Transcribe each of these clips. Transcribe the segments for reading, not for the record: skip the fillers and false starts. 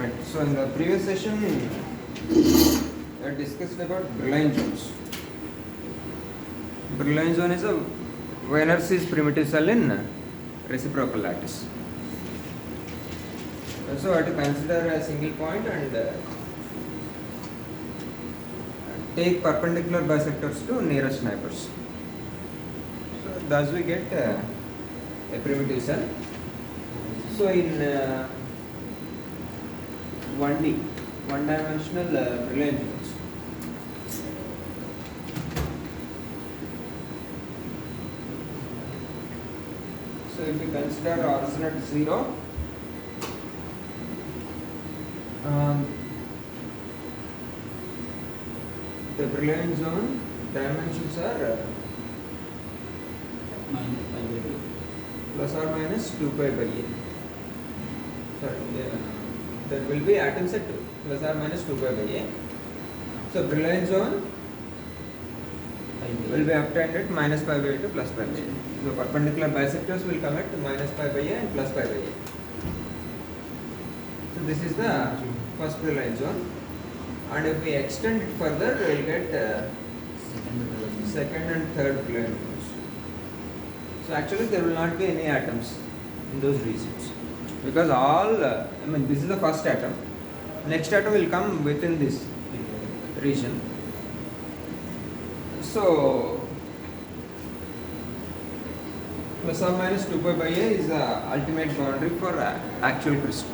Right. So in the previous session, I discussed about Brillouin zones. Brillouin zone is a Wiener-Cies primitive cell in reciprocal lattice. So I have to consider a single point and take perpendicular bisectors to nearest neighbors. So thus we get a primitive cell. So in 1D, one-dimensional Brillouin zones. So if we consider origin at 0, the Brillouin zone dimensions are plus or minus 2 pi by a. Sorry, there will be atoms at plus or minus 2 pi by a. So Brillouin zone will be obtained at minus pi by a to plus pi by a. So perpendicular bisectors will come at minus pi by a and plus pi by a. So this is the first Brillouin zone, and if we extend it further, we will get second and third Brillouin zones. So actually there will not be any atoms in those regions, because all, this is the first atom. Next atom will come within this region. So plus or minus 2 pi by a is the ultimate boundary for actual crystal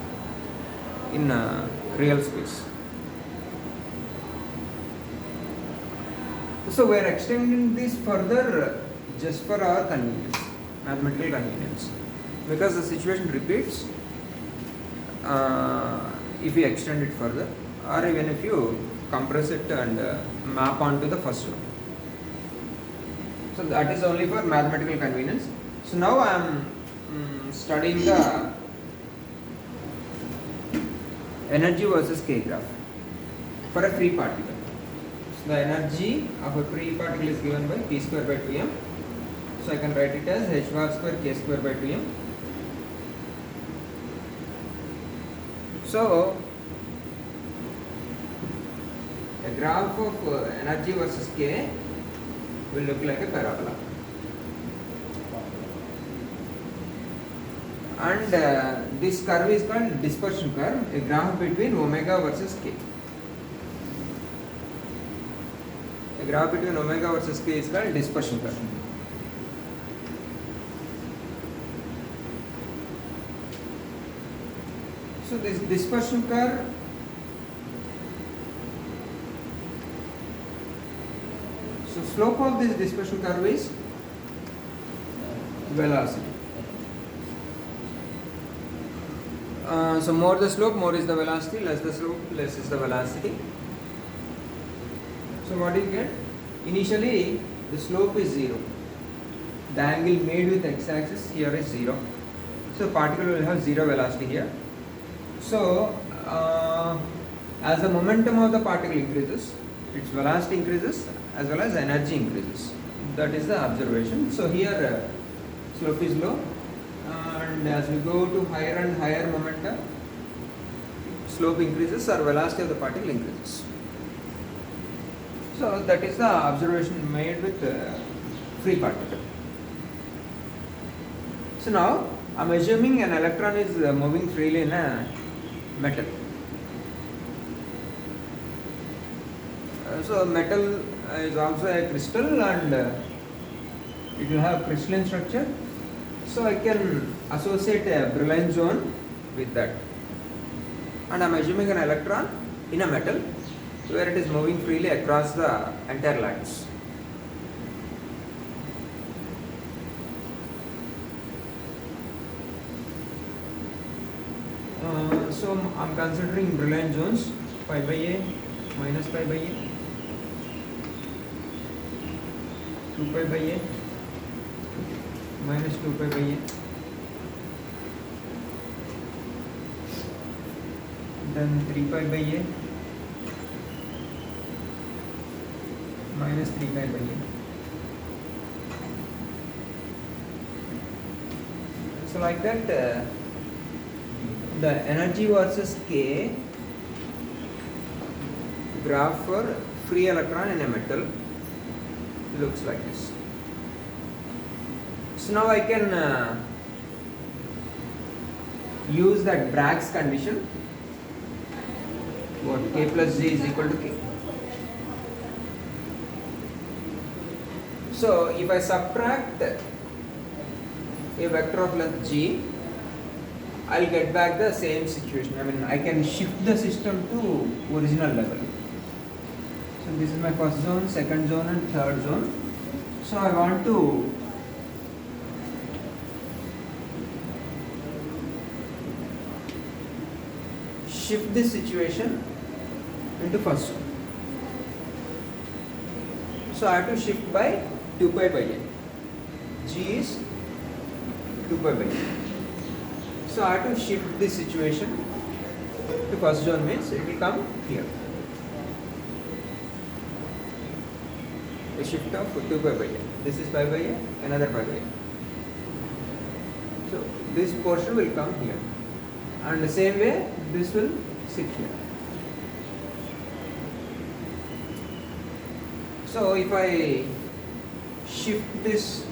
in real space. So we are extending this further just for our convenience, mathematical convenience, because the situation repeats if you extend it further, or even if you compress it and map onto the first one. So that is only for mathematical convenience. So now I am studying the energy versus K graph for a free particle. So the energy of a free particle is given by p square by 2m. So I can write it as h bar square k square by 2m. So a graph of energy versus K will look like a parabola. And this curve is called dispersion curve, a graph between omega versus K. A graph between omega versus K is called dispersion curve. So this dispersion curve slope of this dispersion curve is velocity. So more the slope, more is the velocity, less the slope, less is the velocity. So what do you get? Initially the slope is 0. The angle made with x-axis here is 0. So particle will have 0 velocity here. So as the momentum of the particle increases, its velocity increases as well as energy increases. That is the observation. So here slope is low, and as we go to higher and higher momentum, slope increases or velocity of the particle increases. So that is the observation made with free particle. So now I am assuming an electron is moving freely in a metal. So metal is also a crystal, and it will have crystalline structure. So I can associate a Brillouin zone with that, and I am assuming an electron in a metal where it is moving freely across the entire lattice. So I am considering Brillouin zones pi by a, minus pi by a, 2 pi by a, minus 2 pi by a, then 3 pi by a, minus 3 pi by a. So like that the energy versus K graph for free electron in a metal looks like this. So now I can use that Bragg's condition. What? K plus G is equal to K. So if I subtract a vector of length G, I'll get back the same situation. I mean, I can shift the system to original level. So this is my first zone, second zone and third zone. So I want to shift this situation into first zone. So I have to shift by 2 pi by n. G is 2 pi by n. So I have to shift this situation to first zone, means it will come here. A shift of 2 pi by n. This is pi by n, another pi by n. So this portion will come here. And the same way this will sit here. So if I shift this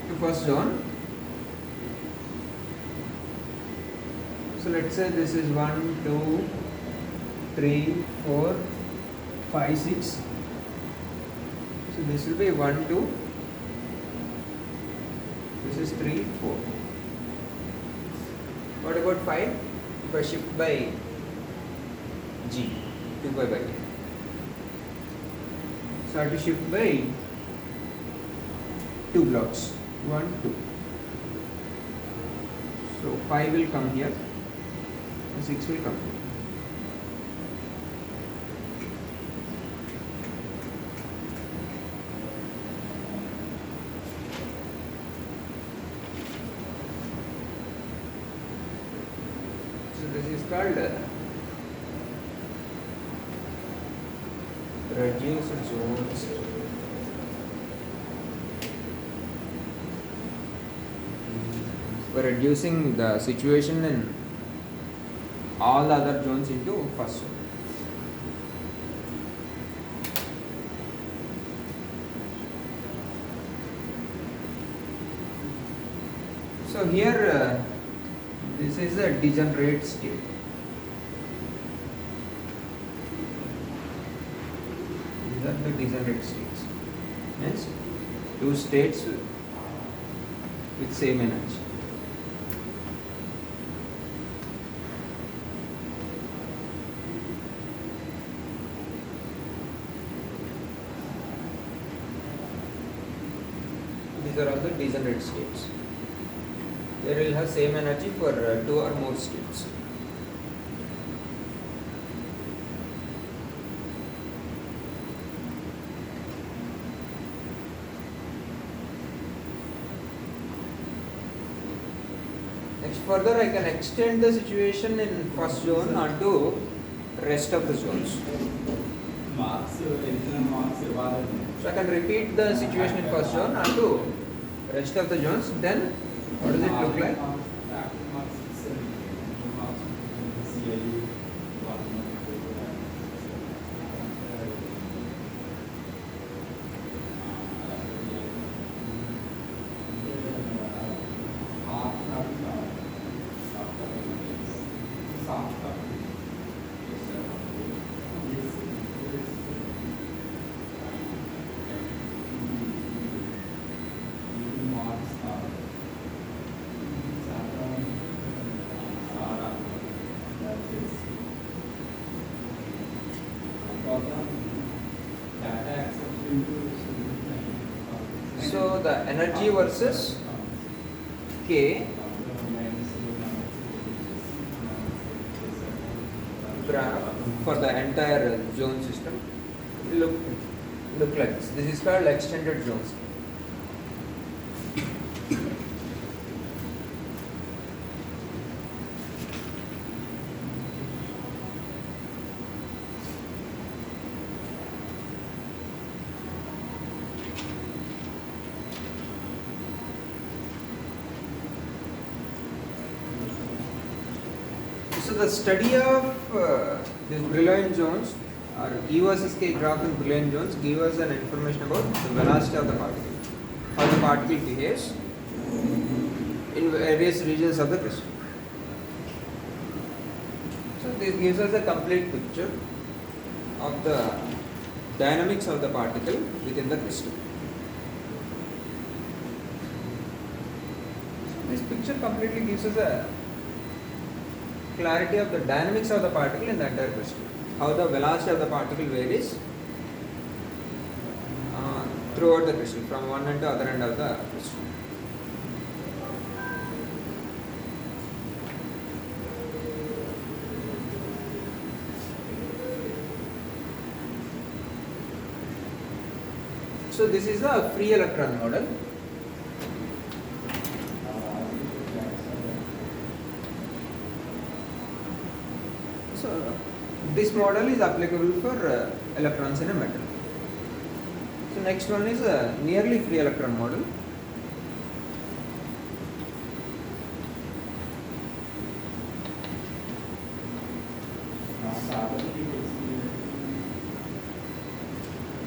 to first zone, so let's say this is 1, 2, 3, 4, 5, 6. So this will be 1, 2. This is 3, 4. What about 5? If I shift by G, 2 pi by n. So I have to shift by 2 blocks. 1, 2. So 5 will come here. 6 will come here. So this is called reduced zones. We're reducing the situation in all the other zones into first zone. So here this is a degenerate state. These are the degenerate states. Means two states with same energy. These are all the degenerate states. They will have same energy for 2 or more states. Next, further I can extend the situation in first zone onto rest of the zones. So I can repeat the situation in first zone onto rest of the zones. Then what does it look like? So the energy versus K graph for the entire zone system look like this. This is called extended zones. So the study of this Brillouin Jones or E versus K graph in Brillouin Jones give us an information about the velocity of the particle, how the particle behaves in various regions of the crystal. So this gives us a complete picture of the dynamics of the particle within the crystal. This picture completely gives us a clarity of the dynamics of the particle in the entire crystal. How the velocity of the particle varies throughout the crystal from one end to other end of the crystal. So this is the free electron model. So this model is applicable for electrons in a metal. So next one is a nearly free electron model.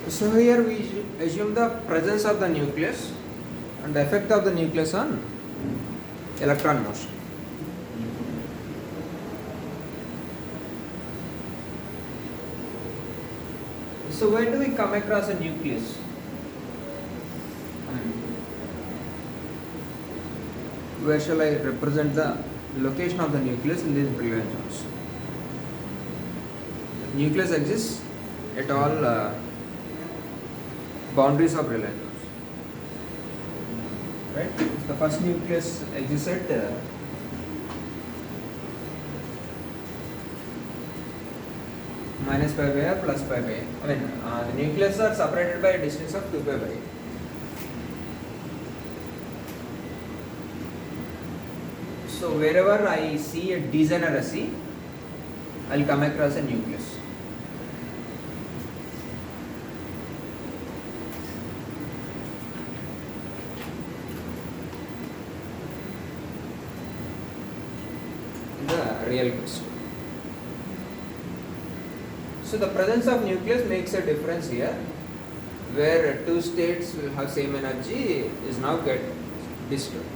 So here we assume the presence of the nucleus and the effect of the nucleus on electron motion. So where do we come across a nucleus? Where shall I represent the location of the nucleus in these Brillouin zones? Nucleus exists at all boundaries of Brillouin zones. Right? The first nucleus exists at minus pi by r plus pi by a. The nucleus are separated by a distance of 2 pi by a. So wherever I see a degeneracy, I will come across a nucleus. In the real crystal. So the presence of nucleus makes a difference here, where two states will have same energy is now get disturbed.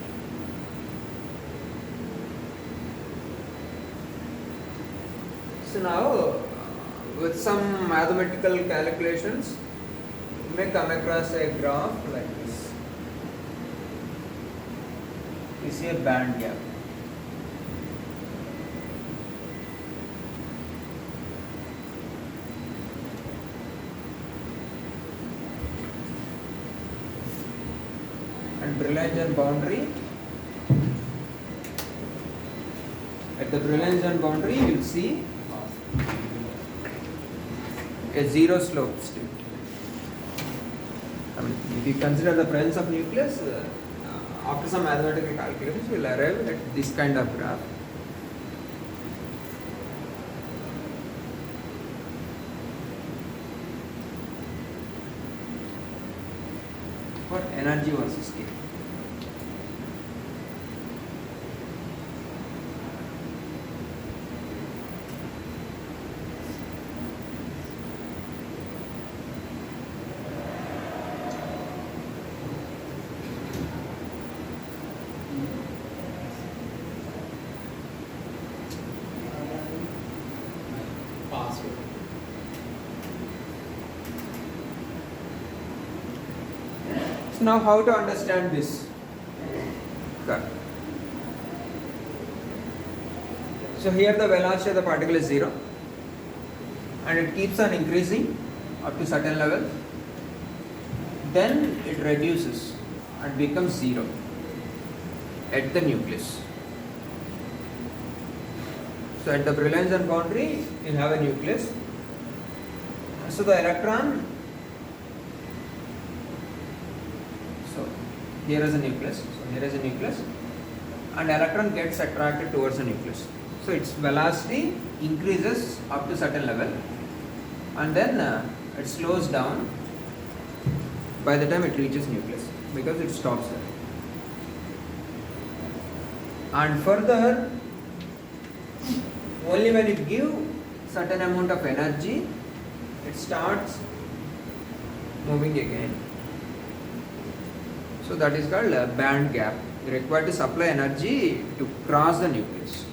So now with some mathematical calculations you may come across a graph like this. You see a band gap. And Brillouin boundary. At the Brillouin boundary, you will see a zero slope state. If you consider the presence of nucleus, after some mathematical calculations, you will arrive at this kind of graph. For energy versus K. So now how to understand this curve? So here the velocity of the particle is 0 and it keeps on increasing up to certain level, then it reduces and becomes 0 at the nucleus. So at the Brillouin boundary you have a nucleus. So the electron, so here is a nucleus, and electron gets attracted towards the nucleus. So its velocity increases up to certain level and then it slows down by the time it reaches nucleus because it stops there. And further, Only when you give certain amount of energy, it starts moving again. So that is called a band gap. You require to supply energy to cross the nucleus.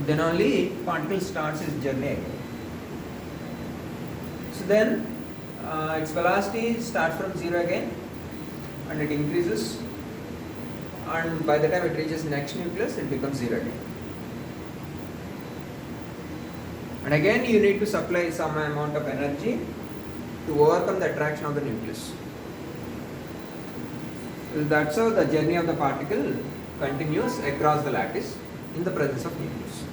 Then only particle starts its journey again. So then its velocity starts from 0 again and it increases, and by the time it reaches next nucleus it becomes 0 again. And again you need to supply some amount of energy to overcome the attraction of the nucleus. So that's how the journey of the particle continues across the lattice in the presence of nucleus.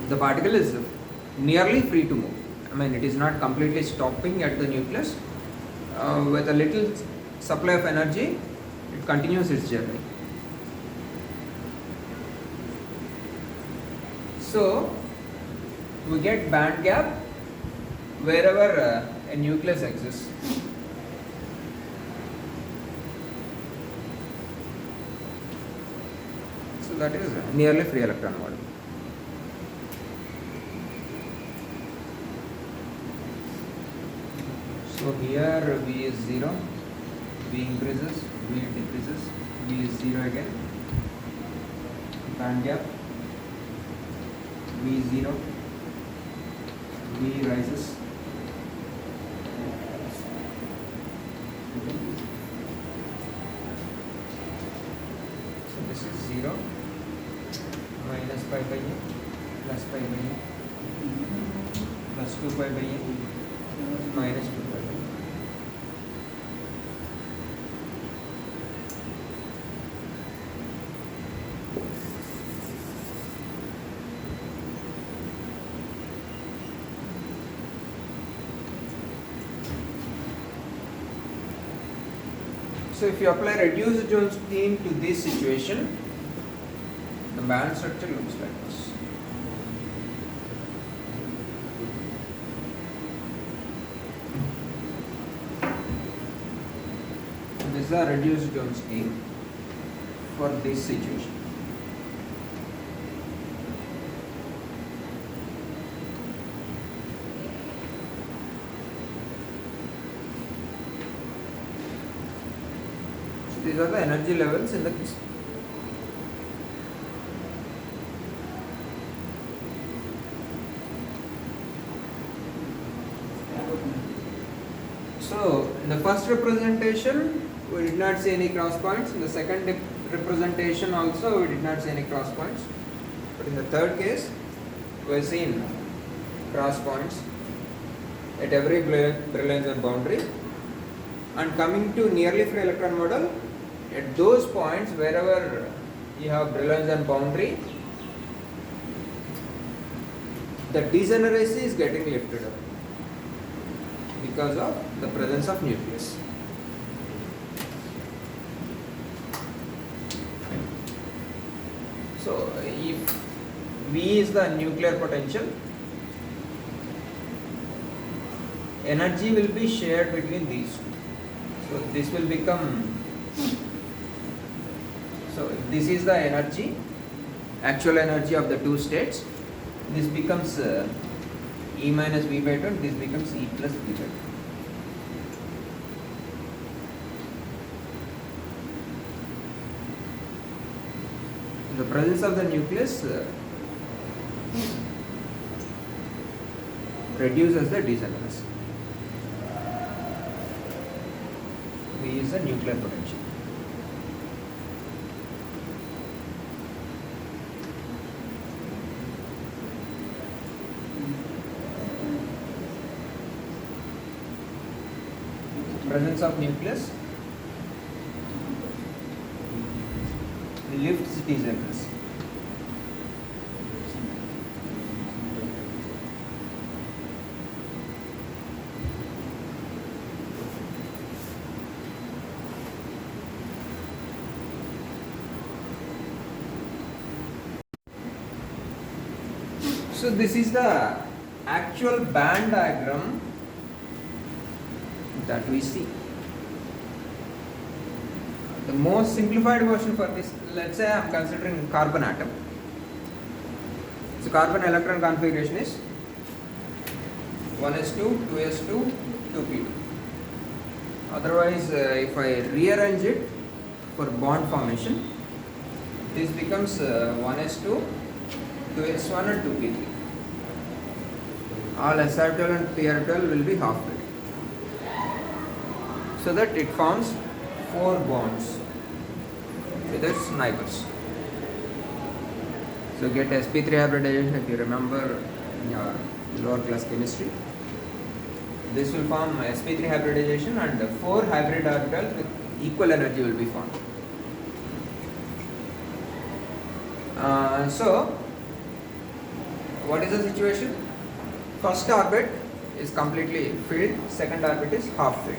The particle is nearly free to move. I mean, it is not completely stopping at the nucleus. With a little supply of energy, it continues its journey. So, we get band gap wherever a nucleus exists. So, that is nearly free electron model. So here V is 0, V increases, V decreases, V is 0 again, band gap, V is 0, V rises, so this is 0, minus pi by a, plus pi by a, plus 2 pi by a, minus 2 pi by a. So if you apply reduced Jones scheme to this situation, the band structure looks like this. This is a reduced Jones scheme for this situation. These are the energy levels in the crystal. So, in the first representation, we did not see any cross points. In the second representation also, we did not see any cross points. But in the third case, we have seen cross points at every Brillouin boundary. And coming to nearly free electron model, at those points wherever you have Brillouin boundary, the degeneracy is getting lifted up because of the presence of nucleus. So if V is the nuclear potential, energy will be shared between these two. So this will become, so this is the energy, actual energy of the two states. This becomes E minus V by 2 and this becomes E plus V by 2. In the presence of the nucleus reduces the degeneracy. V is the nuclear potential. Presence of nucleus lifts degeneracy. So this is the actual band diagram that we see. The most simplified version for this, let's say I am considering carbon atom. So carbon electron configuration is 1s2, 2s2, 2p2. Otherwise, if I rearrange it for bond formation, this becomes 1s2, 2s1 and 2p3. All s orbital and p orbital will be half filled, so that it forms 4 bonds with its neighbors. So get sp3 hybridization if you remember in your lower class chemistry. This will form sp3 hybridization and 4 hybrid orbitals with equal energy will be formed. So what is the situation? First orbit is completely filled, second orbit is half filled.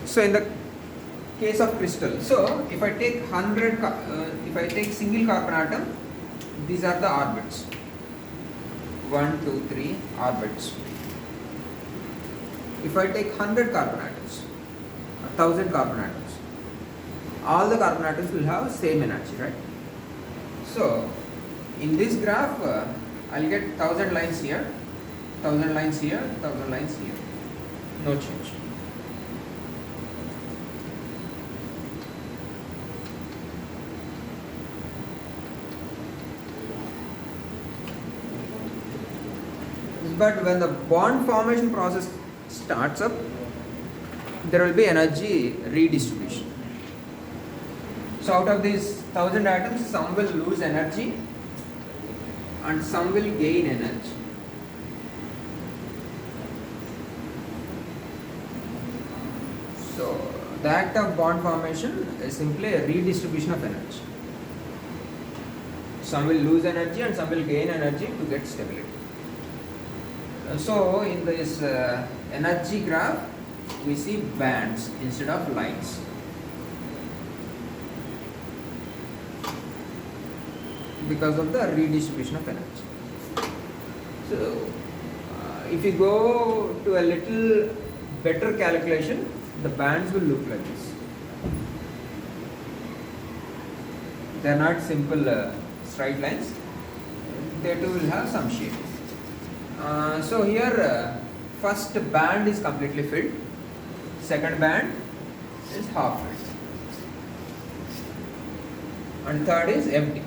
So in the case of crystal, so if I take if I take single carbon atom, these are the orbits. 1, 2, 3 orbits. If I take 100 carbon atoms, 1000 carbon atoms, all the carbon atoms will have same energy, right? So in this graph, I'll get 1000 lines here, 1000 lines here, 1000 lines here. No change. But when the bond formation process starts up, there will be energy redistribution. So out of these 1000 atoms, some will lose energy and some will gain energy. So the act of bond formation is simply a redistribution of energy. Some will lose energy and some will gain energy to get stability. So in this energy graph, we see bands instead of lines. Because of the redistribution of energy. So if you go to a little better calculation, the bands will look like this. They are not simple straight lines. They too will have some shape. So here first band is completely filled, second band is half filled, and third is empty.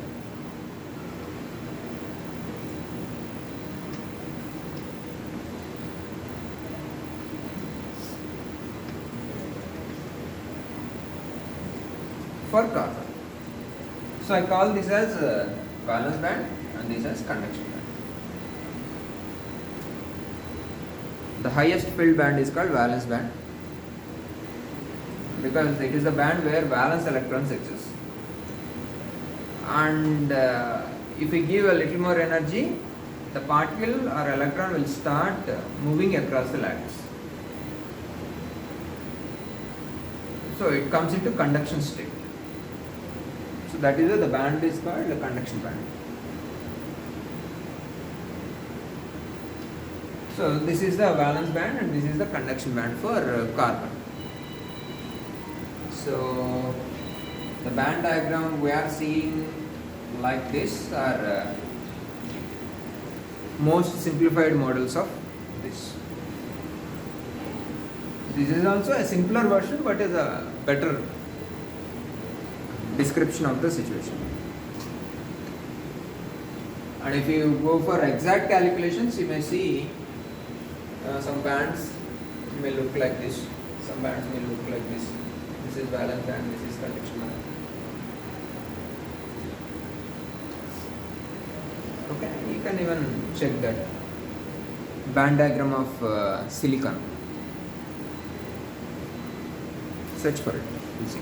For carbon. So I call this as valence band and this as conduction band. The highest filled band is called valence band because it is the band where valence electrons exist. And if we give a little more energy, the particle or electron will start moving across the lattice. So it comes into conduction state. So that is why the band is called the conduction band. So this is the valence band and this is the conduction band for carbon. So the band diagram we are seeing like this are most simplified models of this. This is also a simpler version but is a better description of the situation. And if you go for exact calculations, you may see some bands may look like this, some bands may look like this. This is valence band, this is conduction band. Okay, you can even check that band diagram of silicon. Search for it, you'll see.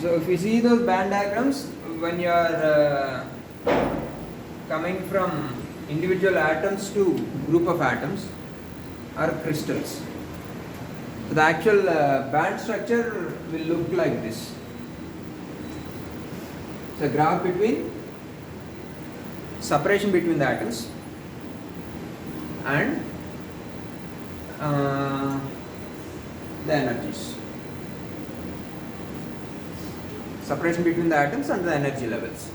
So if you see those band diagrams, when you are coming from individual atoms to group of atoms or crystals, the actual band structure will look like this. It's a graph between separation between the atoms and the energies. separation between the atoms and the energy levels.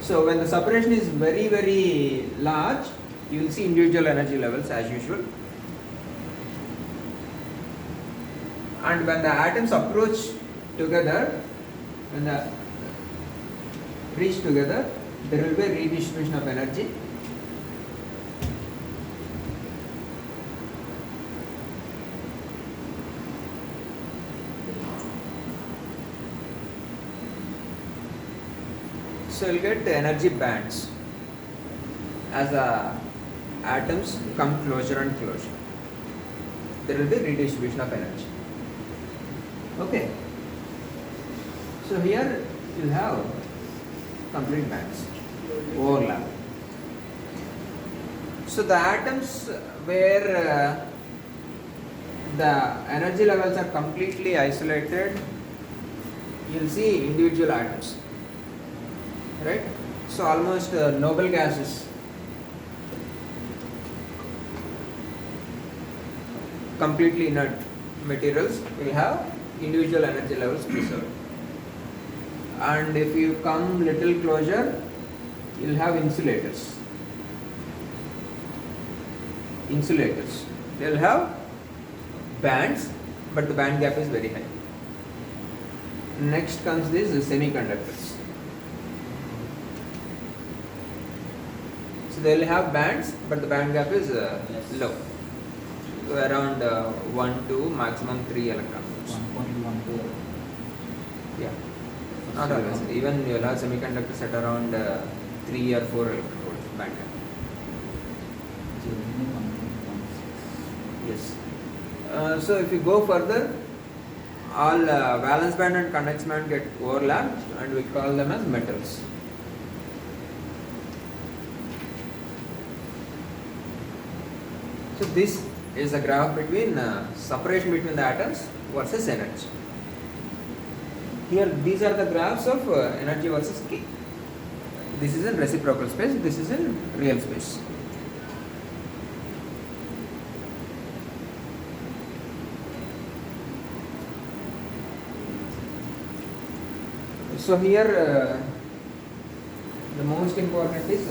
So when the separation is very very large, you will see individual energy levels as usual. And when the atoms approach together, when the reach together, there will be a redistribution of energy. So you'll get energy bands as the atoms come closer and closer. There will be redistribution of energy. Okay. So here you'll have complete bands, overlap. So the atoms where the energy levels are completely isolated, you'll see individual atoms. Right? So almost noble gases, completely inert materials will have individual energy levels preserved. And if you come little closer, you'll have insulators. They'll have bands, but the band gap is very high. Next comes these semiconductors. So they will have bands, but the band gap is low, so around 1 to maximum 3 electron volts. 1.12. Yeah, not always. Even you will have semiconductors at around 3 or 4 electron volts band gap. Yes. So if you go further, all valence band and convex band get overlapped, and we call them as metals. So this is a graph between separation between the atoms versus energy. Here these are the graphs of energy versus K. This is in reciprocal space, this is in real space. So here the most important is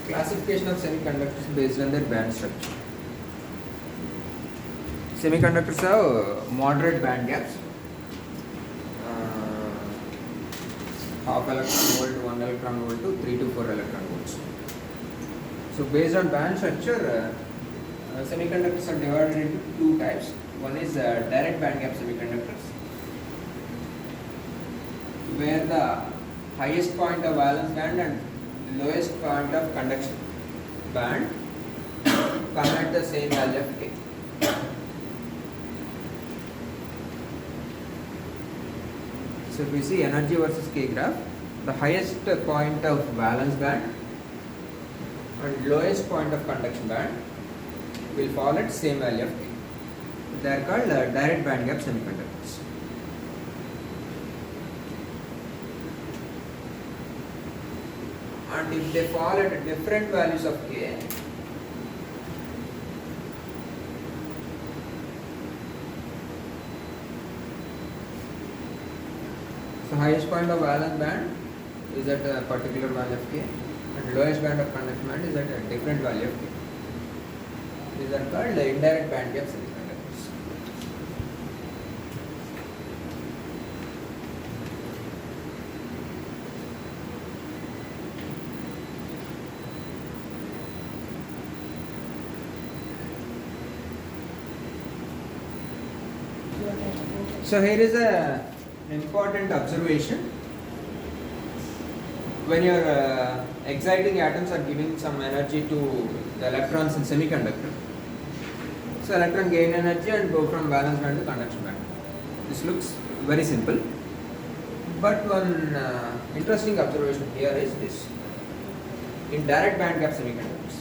classification of semiconductors based on their band structure. Semiconductors have moderate band gaps, half electron volt, 1 electron volt to 3 to 4 electron volts. So based on band structure, semiconductors are divided into two types. One is direct band gap semiconductors, where the highest point of valence band and lowest point of conduction band come at the same value of K. So if we see energy versus K graph, the highest point of valence band and lowest point of conduction band will fall at same value of K. They are called direct band gap semiconductors. And if they fall at different values of K, so highest point of valence band is at a particular value of K and lowest band of conduction band is at a different value of K. These are called indirect band gap semiconductors. So here is an important observation. When your exciting atoms are giving some energy to the electrons in semiconductor, so electron gain energy and go from valence band to conduction band. This looks very simple, but one interesting observation here is this. In direct band gap semiconductors,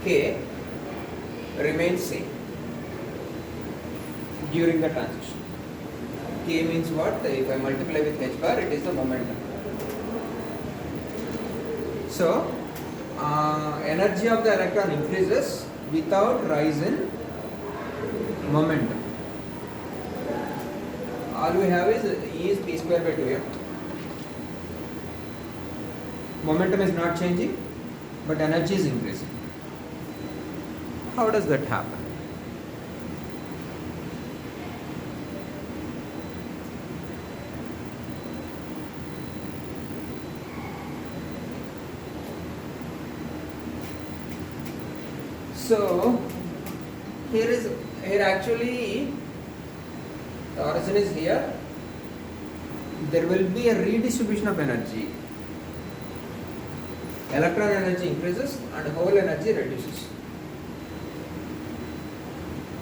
K remains same during the transition. K means what? If I multiply with h bar, it is the momentum. So, energy of the electron increases without rise in momentum. all we have is E is p square by 2m. Momentum is not changing, but energy is increasing. How does that happen? So here actually the origin is here. There will be a redistribution of energy. Electron energy increases and hole energy reduces.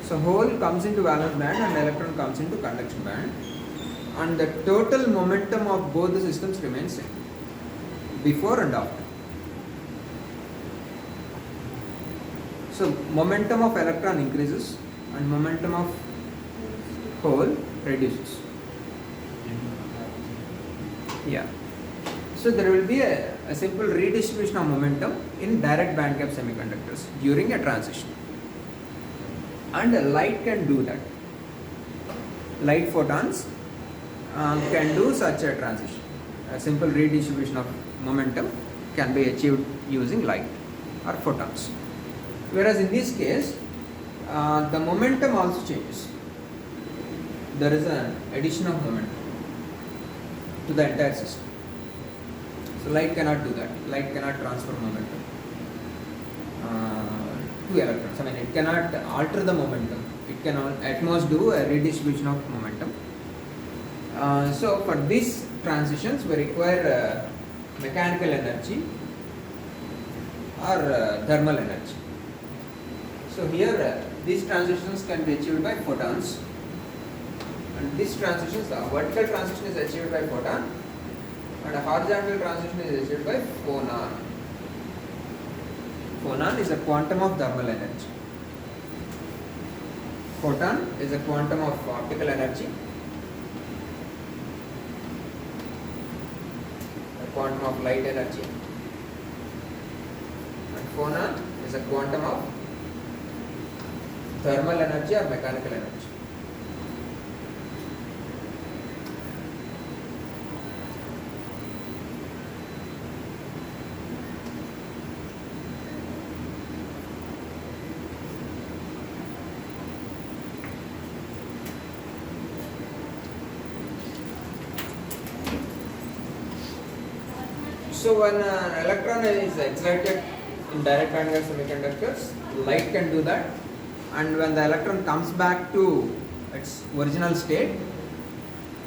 So hole comes into valence band and electron comes into conduction band, and the total momentum of both the systems remains same before and after. So momentum of electron increases and momentum of hole reduces. Yeah. So there will be a simple redistribution of momentum in direct band gap semiconductors during a transition. And light can do that. Light photons can do such a transition. A simple redistribution of momentum can be achieved using light or photons. Whereas in this case, the momentum also changes. There is an addition of momentum to the entire system. So light cannot do that. Light cannot transfer momentum to electrons. I mean, it cannot alter the momentum. It can at most do a redistribution of momentum. So for these transitions, we require mechanical energy or thermal energy. So here these transitions can be achieved by photons, and these transitions, the vertical transition is achieved by photon and a horizontal transition is achieved by phonon. Phonon is a quantum of thermal energy. Photon is a quantum of optical energy, a quantum of light energy, and phonon is a quantum of thermal energy or mechanical energy. So when an electron is excited in direct band gap semiconductors, light can do that, and when the electron comes back to its original state,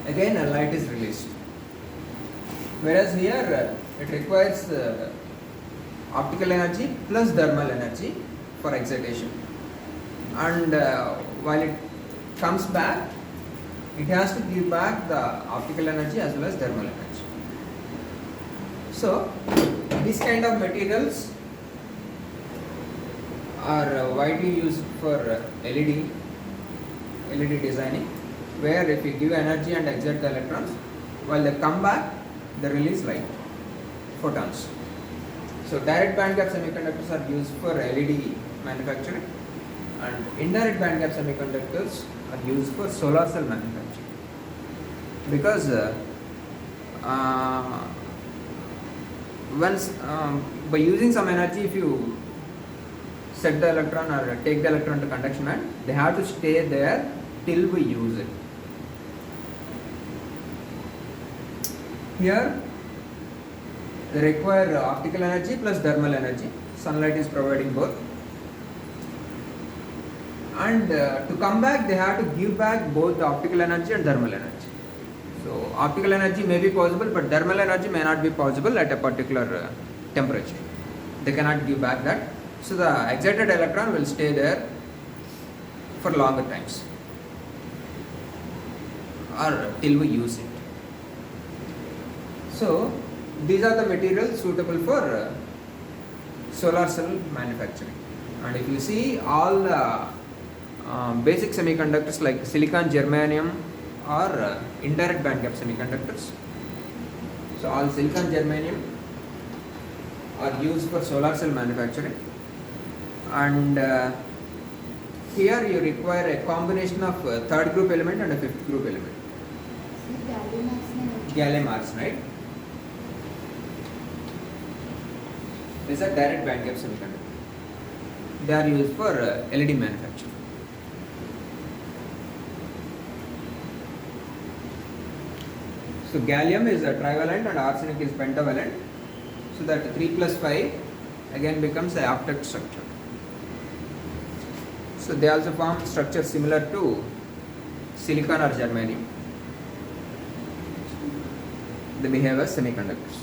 again a light is released. Whereas here it requires optical energy plus thermal energy for excitation, and while it comes back, it has to give back the optical energy as well as thermal energy. So these kind of materials are widely used for LED designing, where if you give energy and excite the electrons, while they come back, they release light, photons. So direct band gap semiconductors are used for LED manufacturing, and indirect band gap semiconductors are used for solar cell manufacturing. Because once by using some energy, if you set the electron or take the electron to conduction band, they have to stay there till we use it. Here they require optical energy plus thermal energy. Sunlight is providing both, and to come back they have to give back both the optical energy and thermal energy. So optical energy may be possible, but thermal energy may not be possible at a particular temperature. They cannot give back that. So the excited electron will stay there for longer times or till we use it. So these are the materials suitable for solar cell manufacturing. And if you see all the basic semiconductors like silicon, germanium or indirect band gap semiconductors. So all silicon, germanium are used for solar cell manufacturing, and here you require a combination of a third group element and a fifth group element. gallium arsenide. Gallium arsenide is a direct band gap semiconductor. They are used for LED manufacture. So gallium is a trivalent and arsenic is pentavalent. So that 3 plus 5 again becomes an octet structure. So they also form structure similar to silicon or germanium. They behave as semiconductors,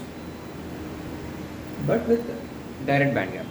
but with direct band gap.